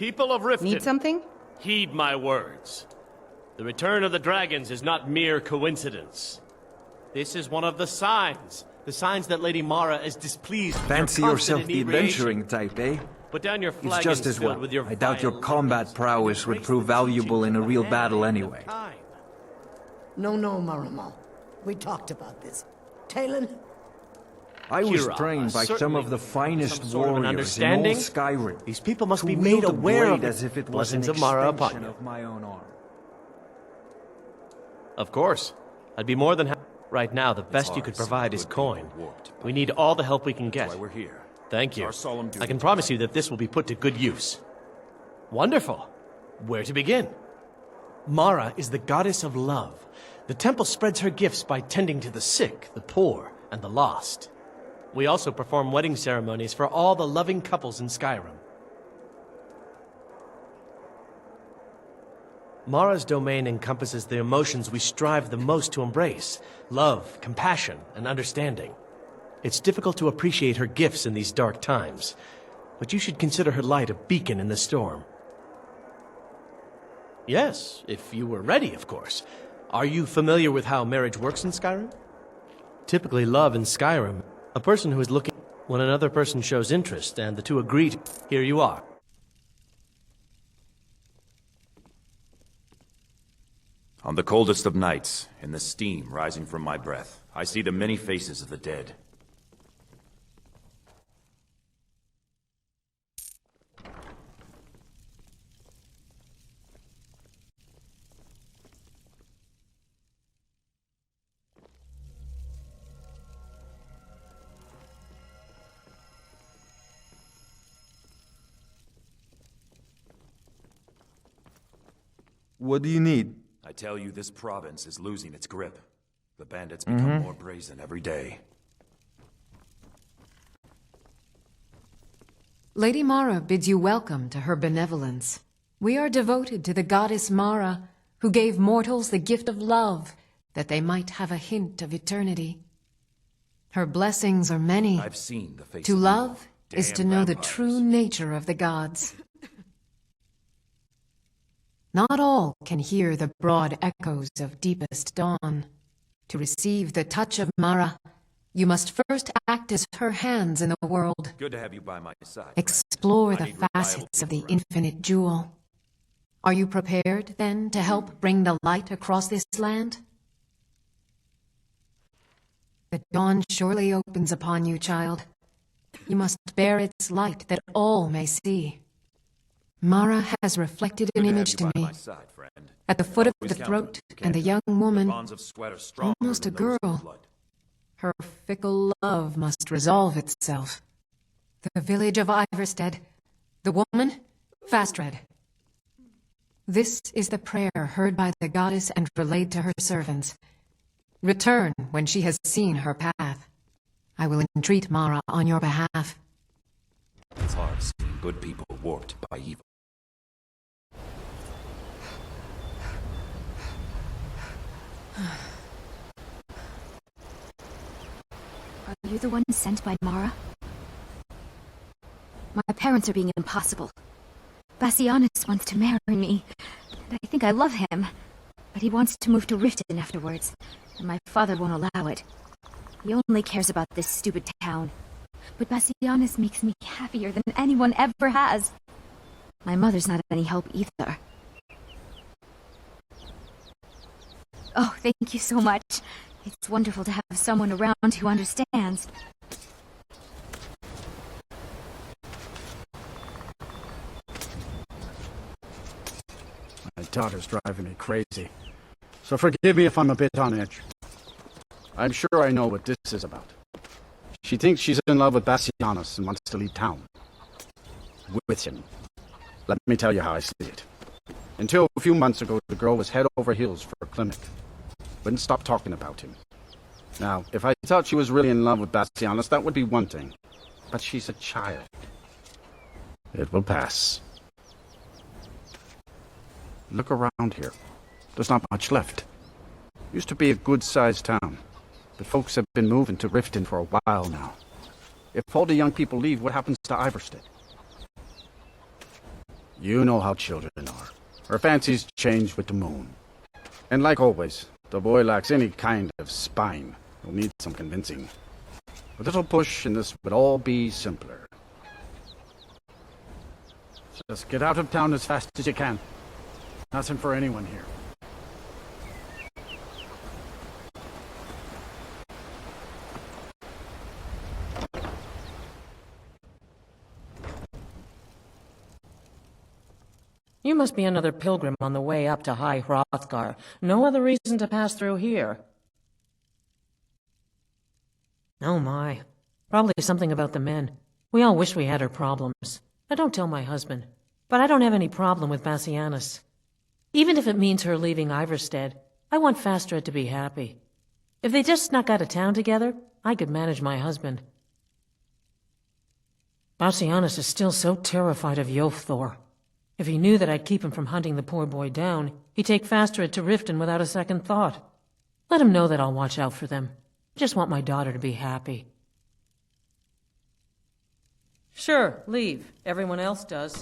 People of Riften, Need something? heed my words. The return of the dragons is not mere coincidence. This is one of the signs that Lady Mara is displeased with Fancy your yourself constant the inebriation. adventuring type, eh? Put down your It's flagons just as filled well. with your I doubt your vile combat liquors, prowess and would embrace prove the valuable in teachings a of real the battle hand of anyway. kind. No, Marama. We talked about this. Talon? I was Kira, trained by some certainly of the finest some sort of an warriors in all understanding. Skyrim. These people must to be wield made a aware of blade the as if it was an blessings of Mara upon extension you. of my own arm. Of course. I'd be more than happy. Right now, the best you could provide is coin. We need all the help we can get. We're here. Thank you. Our solemn duty. I can promise you that this will be put to good use. Wonderful. Where to begin? Mara is the goddess of love. The temple spreads her gifts by tending to the sick, the poor, and the lost. We also perform wedding ceremonies for all the loving couples in Skyrim. Mara's domain encompasses the emotions we strive the most to embrace: love, compassion, and understanding. It's difficult to appreciate her gifts in these dark times, but you should consider her light a beacon in the storm. Yes, if you were ready, of course. Are you familiar with how marriage works in Skyrim? Typically, love in Skyrim, a person who is looking when another person shows interest and the two agree to, here you are. On the coldest of nights, in the steam rising from my breath, I see the many faces of the dead. What do you need? I tell you, this province is losing its grip. The bandits become more brazen every day. Lady Mara bids you welcome to her benevolence. We are devoted to the goddess Mara, who gave mortals the gift of love, that they might have a hint of eternity. Her blessings are many. I've seen the face To of love evil. is to Damn know the vampires. true nature of the gods. Not all can hear the broad echoes of deepest dawn. To receive the touch of Mara, you must first act as her hands in the world. Good to have you by my side. Explore I the need reliable facets of the people around. infinite jewel. Are you prepared, then, to help bring the light across this land? The dawn surely opens upon you, child. You must bear its light that all may see. Mara has reflected an Good to have image you to by me. my side, friend. At the foot of Always the count throat, on you, and the can't young you? woman, The bonds of sweat are stronger almost a than those of girl. blood. Her fickle love must resolve itself. The village of Iverstead. The woman, Fastred. This is the prayer heard by the goddess and relayed to her servants. Return when she has seen her path. I will entreat Mara on your behalf. It's hard seeing good people warped by evil. Are you the one sent by Mara? My parents are being impossible. Bassianus wants to marry me, and I think I love him. But he wants to move to Riften afterwards, and my father won't allow it. He only cares about this stupid town. But Bassianus makes me happier than anyone ever has. My mother's not any help either. Oh, thank you so much. It's wonderful to have someone around who understands. My daughter's driving me crazy. So forgive me if I'm a bit on edge. I'm sure I know what this is about. She thinks she's in love with Bassianus and wants to leave town. With him. Let me tell you how I see it. Until a few months ago, the girl was head over heels for Clement. Wouldn't stop talking about him. Now, if I thought she was really in love with Bassianus, that would be one thing. But she's a child. It will pass. Look around here. There's not much left. Used to be a good-sized town, but folks have been moving to Riften for a while now. If all the young people leave, what happens to Iverstead? You know how children are. Her fancies change with the moon. And like always, the boy lacks any kind of spine. He'll need some convincing. A little push and this would all be simpler. Just get out of town as fast as you can. Nothing for anyone here. You must be another pilgrim on the way up to High Hrothgar. No other reason to pass through here. Oh my. Probably something about the men. We all wish we had her problems. I don't tell my husband, but I don't have any problem with Bassianus. Even if it means her leaving Iverstead, I want Fastred to be happy. If they just snuck out of town together, I could manage my husband. Bassianus is still so terrified of Yofthor. If he knew that I'd keep him from hunting the poor boy down, he'd take Fastred to Riften without a second thought. Let him know that I'll watch out for them. I just want my daughter to be happy. Sure, leave. Everyone else does.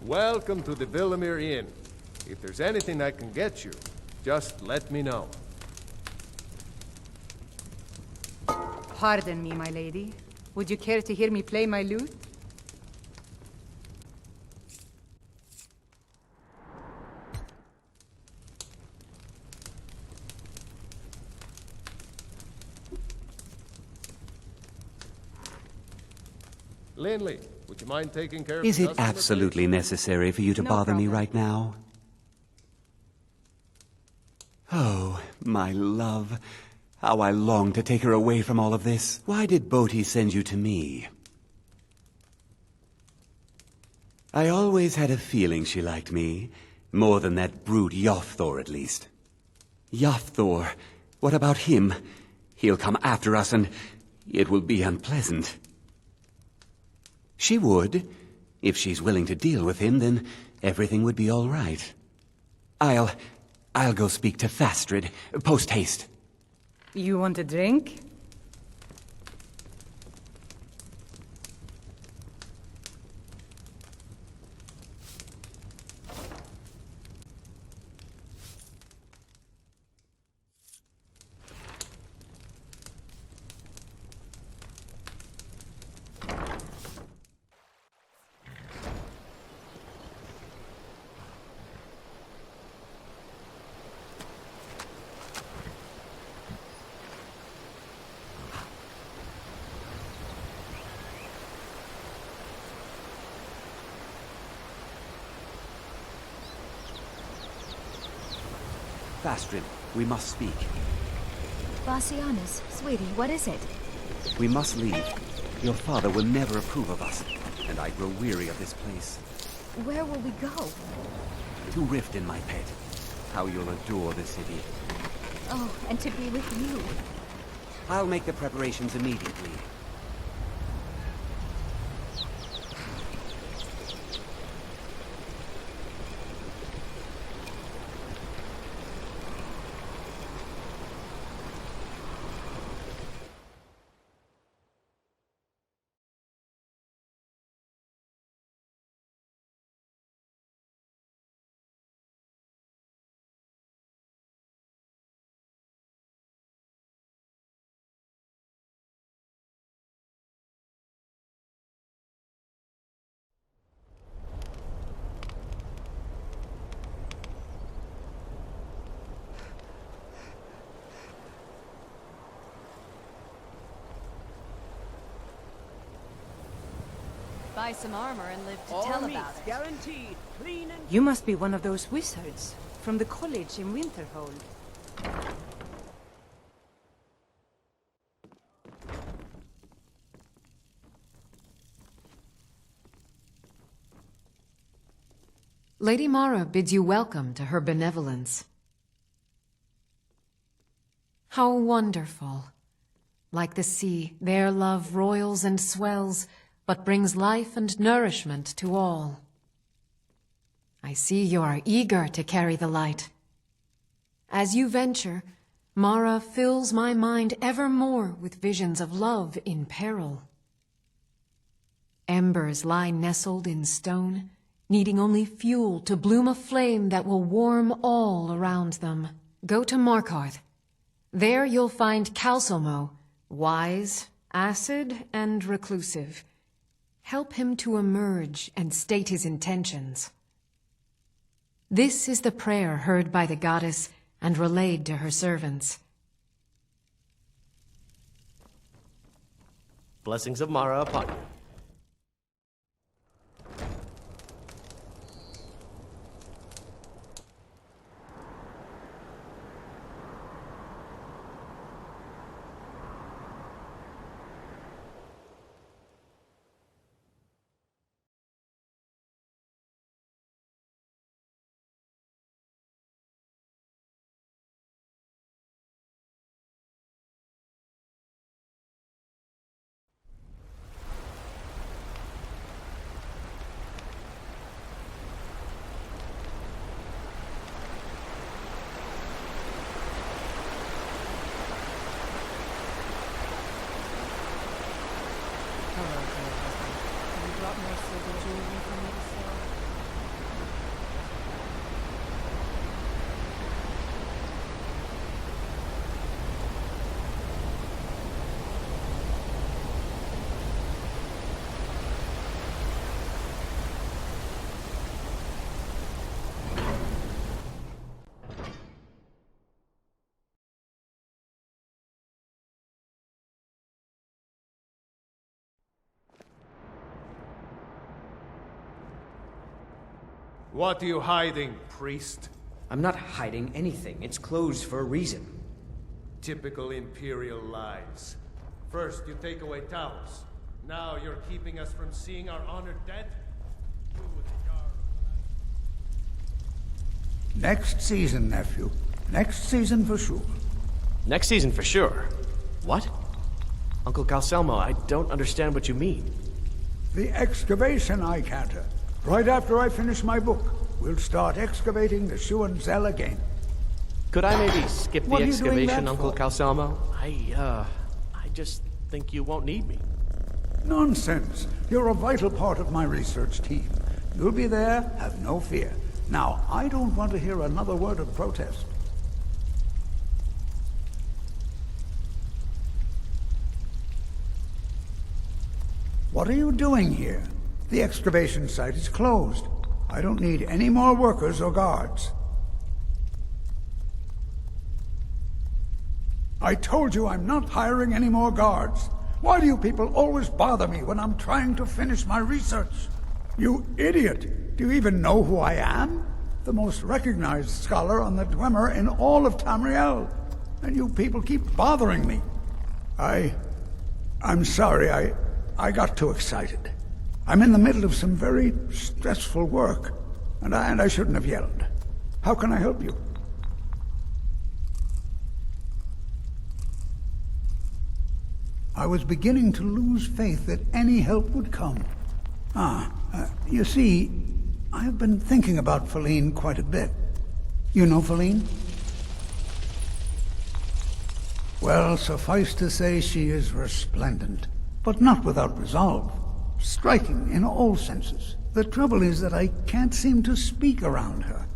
Welcome to the Villamere Inn. If there's anything I can get you, just let me know. Pardon me, my lady. Would you care to hear me play my lute? Linley, would you mind taking care of Is the it customer, absolutely necessary for you to No bother me problem. right now? Oh, my love. How I long to take her away from all of this. Why did Bodhi send you to me? I always had a feeling she liked me. More than that brute Yofthor, at least. Yofthor. What about him? He'll come after us and it will be unpleasant. She would. If she's willing to deal with him, then everything would be all right. I'll go speak to Fastred, post-haste. You want a drink? Fastred, we must speak. Bassianus, sweetie, what is it? We must leave. Your father will never approve of us, and I grow weary of this place. Where will we go? To Riften, my pet. How you'll adore the city. Oh, and to be with you. I'll make the preparations immediately. Buy some armor and live to tell about it. Guaranteed, clean and... You must be one of those wizards from the college in Winterhold. Lady Mara bids you welcome to her benevolence. How wonderful. Like the sea, their love roils and swells, but brings life and nourishment to all. I see you are eager to carry the light. As you venture, Mara fills my mind evermore with visions of love in peril. Embers lie nestled in stone, needing only fuel to bloom a flame that will warm all around them. Go to Markarth. There you'll find Calcelmo, wise, acid, and reclusive. Help him to emerge and state his intentions. This is the prayer heard by the goddess and relayed to her servants. Blessings of Mara upon you. What are you hiding, priest? I'm not hiding anything. It's closed for a reason. Typical Imperial lies. First, you take away Taos. Now you're keeping us from seeing our honored dead? You with the jar of Next season, nephew. Next season for sure. Next season for sure. What? Uncle Calcelmo, I don't understand what you mean. The excavation I canter. Right after I finish my book, we'll start excavating the Shuan Zell again. Could I maybe skip the What are you doing excavation, that Uncle for? Calcelmo? I just think you won't need me. Nonsense. You're a vital part of my research team. You'll be there, have no fear. Now, I don't want to hear another word of protest. What are you doing here? The excavation site is closed. I don't need any more workers or guards. I told you I'm not hiring any more guards. Why do you people always bother me when I'm trying to finish my research? You idiot! Do you even know who I am? The most recognized scholar on the Dwemer in all of Tamriel. And you people keep bothering me. I'm sorry, I got too excited. I'm in the middle of some very stressful work, and I shouldn't have yelled. How can I help you? I was beginning to lose faith that any help would come. You see, I've been thinking about Feline quite a bit. You know Feline? Well, suffice to say she is resplendent, but not without resolve. Striking in all senses. The trouble is that I can't seem to speak around her.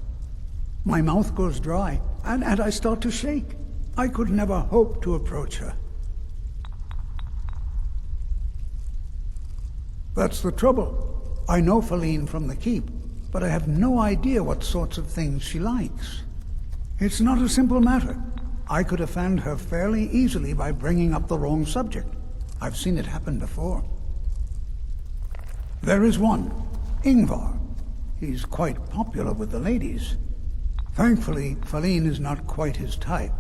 My mouth goes dry, and I start to shake. I could never hope to approach her. That's the trouble. I know Feline from the keep, but I have no idea what sorts of things she likes. It's not a simple matter. I could offend her fairly easily by bringing up the wrong subject. I've seen it happen before. There is one, Ingvar. He's quite popular with the ladies. Thankfully, Feline is not quite his type,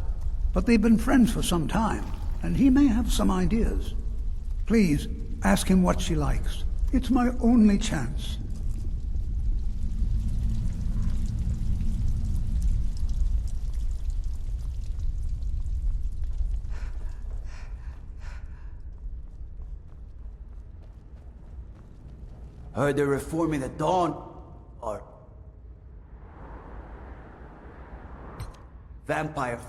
but they've been friends for some time, and he may have some ideas. Please, ask him what she likes. It's my only chance. Heard they're reforming the Dawn... or... vampire...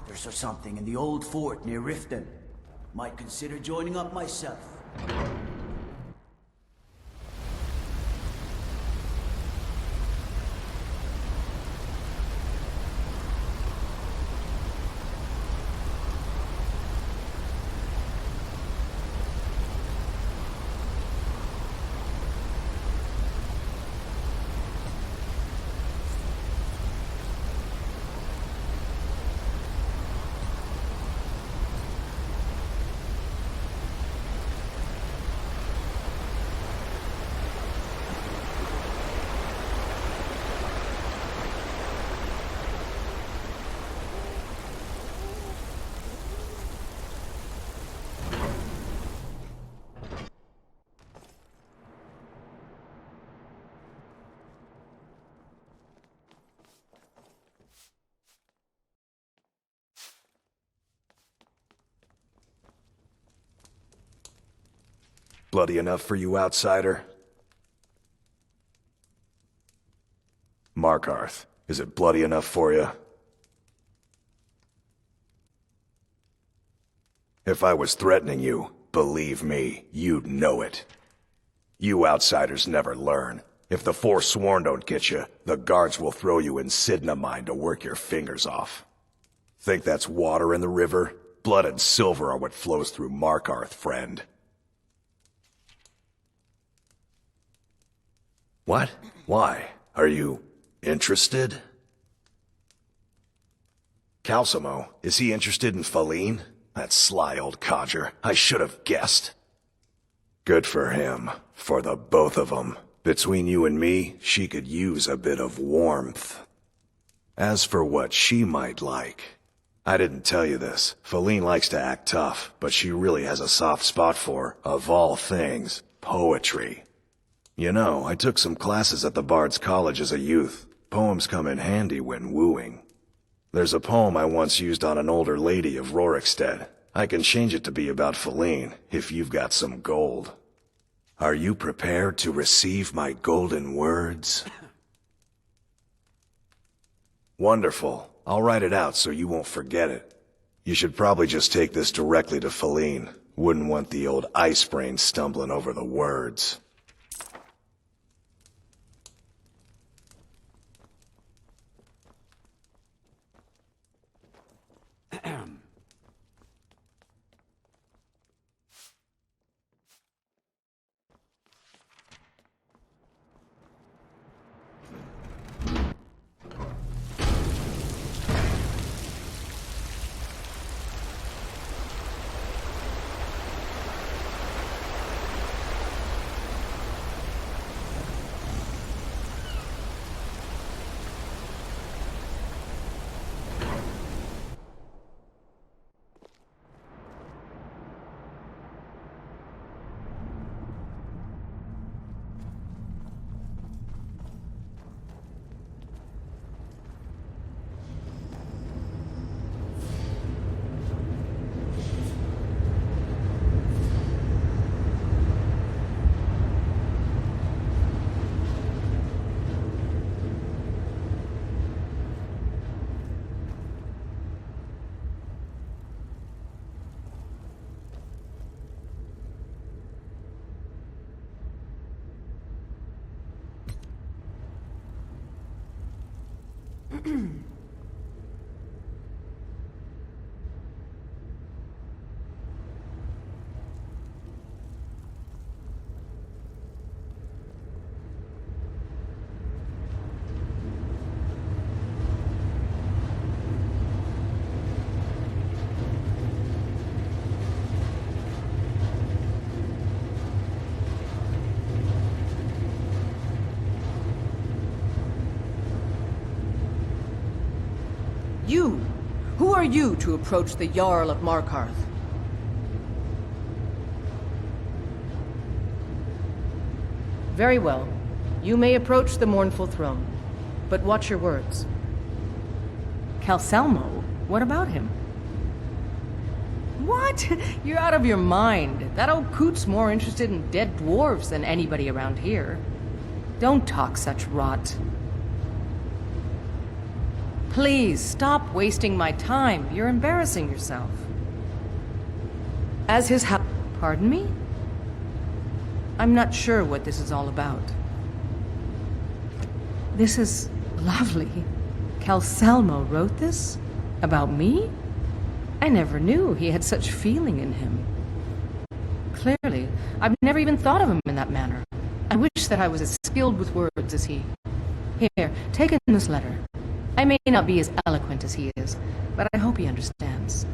There's something in the old fort near Riften. Might consider joining up myself. Bloody enough for you, outsider? Markarth, is it bloody enough for you? If I was threatening you, believe me, you'd know it. You outsiders never learn. If the Forsworn don't get you, the guards will throw you in Sidna mine to work your fingers off. Think that's water in the river? Blood and silver are what flows through Markarth, friend. What? Why? Are you interested? Calcimo, is he interested in Faline? That sly old codger. I should have guessed. Good for him. For the both of them. Between you and me, she could use a bit of warmth. As for what she might like, I didn't tell you this. Faline likes to act tough, but she really has a soft spot for, of all things, poetry. You know, I took some classes at the Bard's College as a youth. Poems come in handy when wooing. There's a poem I once used on an older lady of Rorikstead. I can change it to be about Faline, if you've got some gold. Are you prepared to receive my golden words? Wonderful. I'll write it out so you won't forget it. You should probably just take this directly to Faline. Wouldn't want the old ice brain stumbling over the words. You! Who are you to approach the Jarl of Markarth? Very well. You may approach the mournful throne, but watch your words. Calcelmo? What about him? What? You're out of your mind. That old coot's more interested in dead dwarves than anybody around here. Don't talk such rot. Please, stop wasting my time. You're embarrassing yourself. As his house... Pardon me? I'm not sure what this is all about. This is lovely. Calsalmo wrote this? About me? I never knew he had such feeling in him. Clearly, I've never even thought of him in that manner. I wish that I was as skilled with words as he. Here, take in this letter. I may not be as eloquent as he is, but I hope he understands.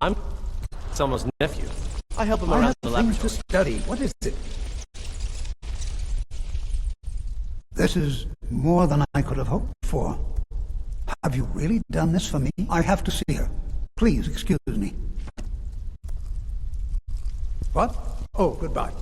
I'm Selma's nephew. I help him I around have the things laboratory. to study. What is it? This is more than I could have hoped for. Have you really done this for me? I have to see her. Please excuse me. What? Oh, goodbye.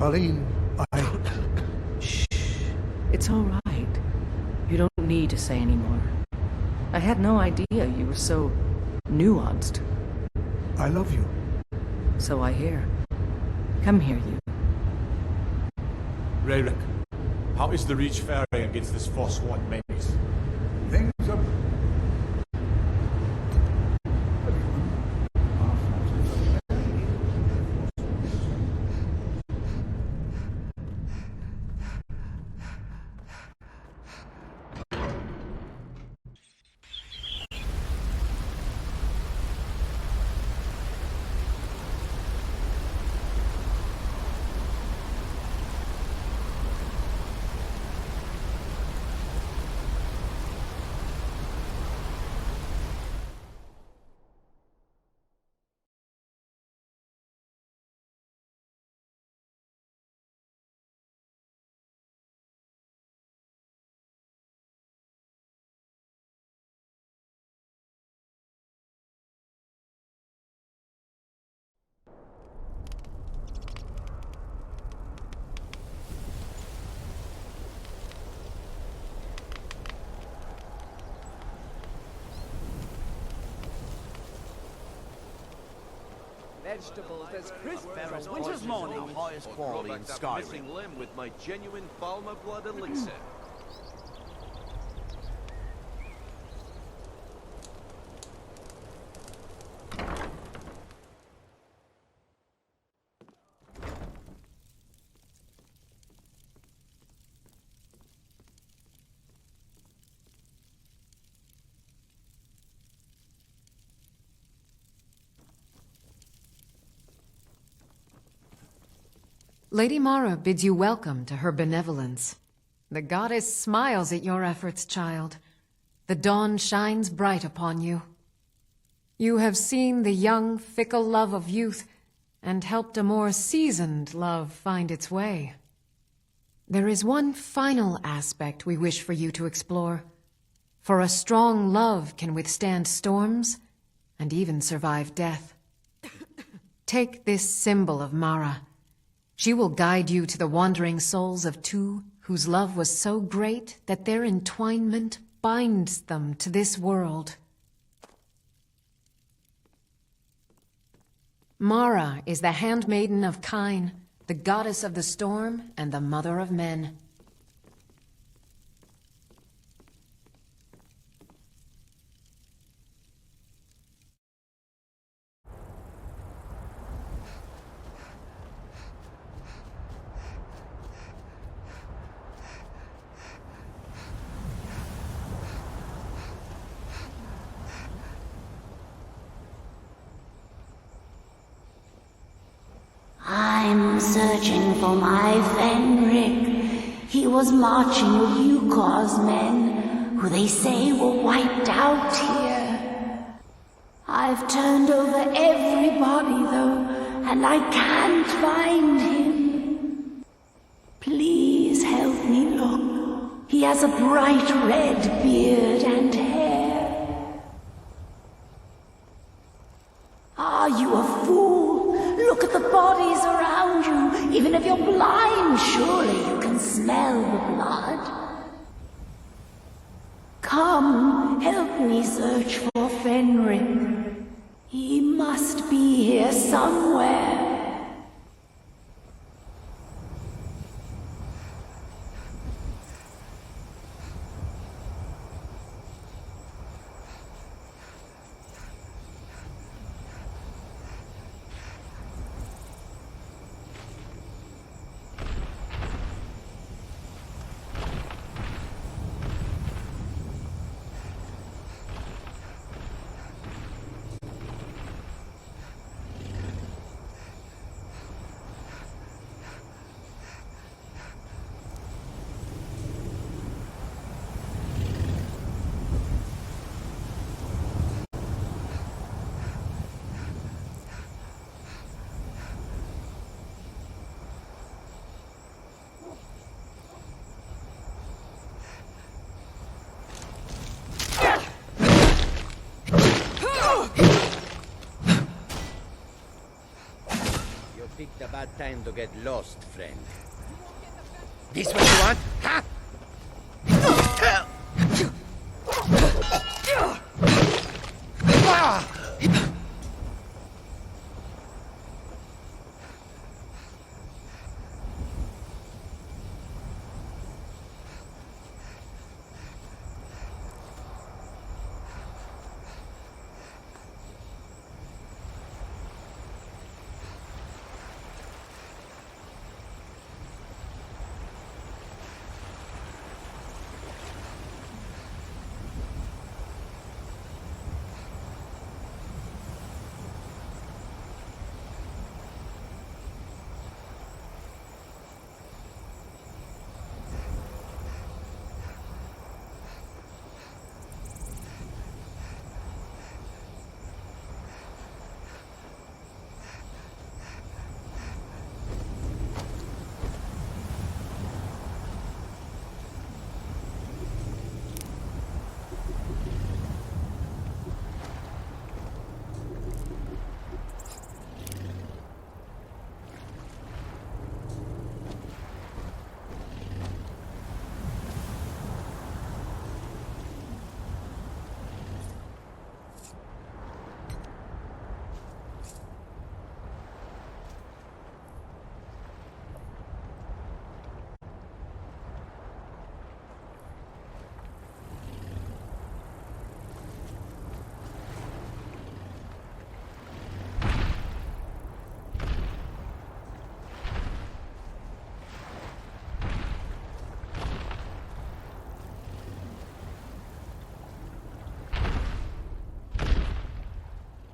Faline, Shh. It's all right. You don't need to say any more. I had no idea you were so nuanced. I love you. So I hear. Come here, you. Rayrick, how is the Reach faring against this Forsworn maze? Things are... Vegetables as crisp as a winter's morning. Highest quality in Skyrim. Missing limb with my genuine Falmer blood elixir. Lady Mara bids you welcome to her benevolence. The goddess smiles at your efforts, child. The dawn shines bright upon you. You have seen the young, fickle love of youth and helped a more seasoned love find its way. There is one final aspect we wish for you to explore. For a strong love can withstand storms and even survive death. Take this symbol of Mara. She will guide you to the wandering souls of two whose love was so great that their entwinement binds them to this world. Mara is the handmaiden of Kine, the goddess of the storm and the mother of men. searching for my Fenric. He was marching with Yukos men, who they say were wiped out here. I've turned over everybody, though, and I can't find him. Please help me look. He has a bright red beard and hair. Are you a fool? Look at the bodies around you. Even if you're blind, surely you can smell the blood. Come, help me search for Fenric. He must be here somewhere. Picked a bad time to get lost, friend. This what you want? Ha!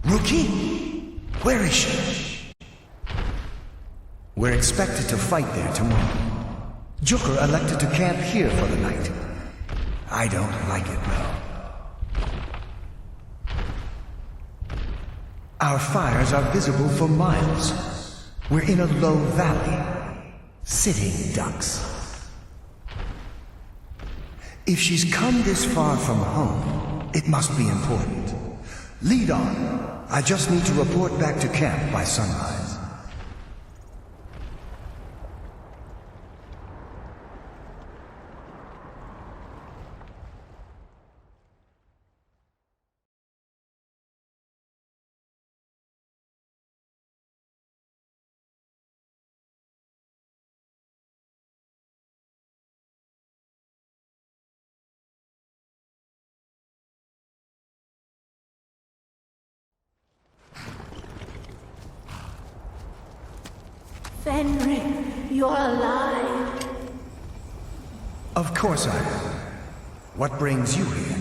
Rookie? Where is she? We're expected to fight there tomorrow. Jukur elected to camp here for the night. I don't like it, though. Our fires are visible for miles. We're in a low valley. Sitting ducks. If she's come this far from home, it must be important. Lead on. I just need to report back to camp by sunrise. Fenric, you're alive. Of course I am. What brings you here?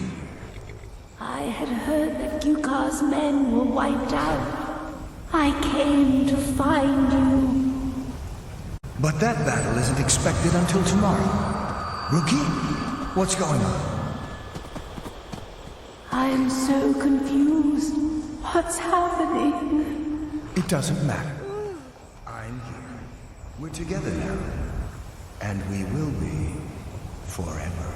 I had heard that Yukar's men were wiped out. I came to find you. But that battle isn't expected until tomorrow. Rookie, what's going on? I'm so confused. What's happening? It doesn't matter. I'm here. We're together now. And we will be forever.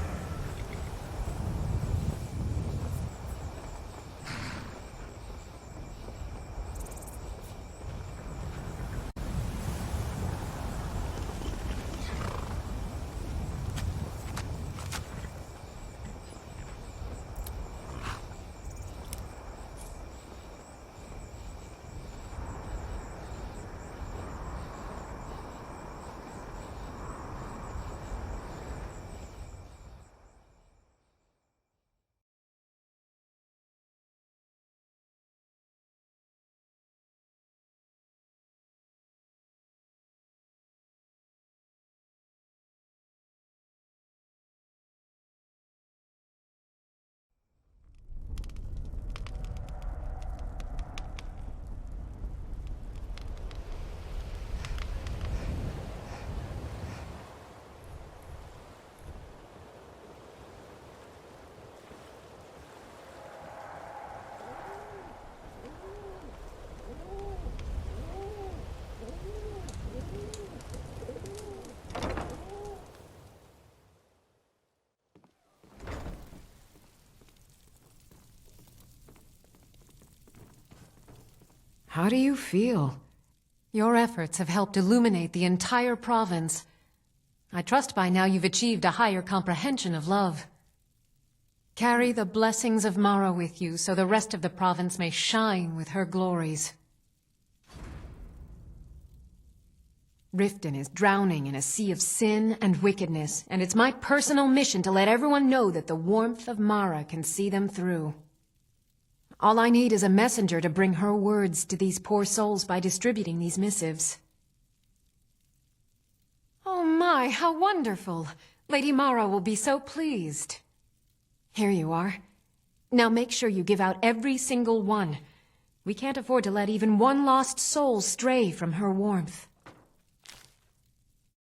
How do you feel? Your efforts have helped illuminate the entire province. I trust by now you've achieved a higher comprehension of love. Carry the blessings of Mara with you so the rest of the province may shine with her glories. Riften is drowning in a sea of sin and wickedness, and it's my personal mission to let everyone know that the warmth of Mara can see them through. All I need is a messenger to bring her words to these poor souls by distributing these missives. Oh my, how wonderful! Lady Mara will be so pleased. Here you are. Now make sure you give out every single one. We can't afford to let even one lost soul stray from her warmth.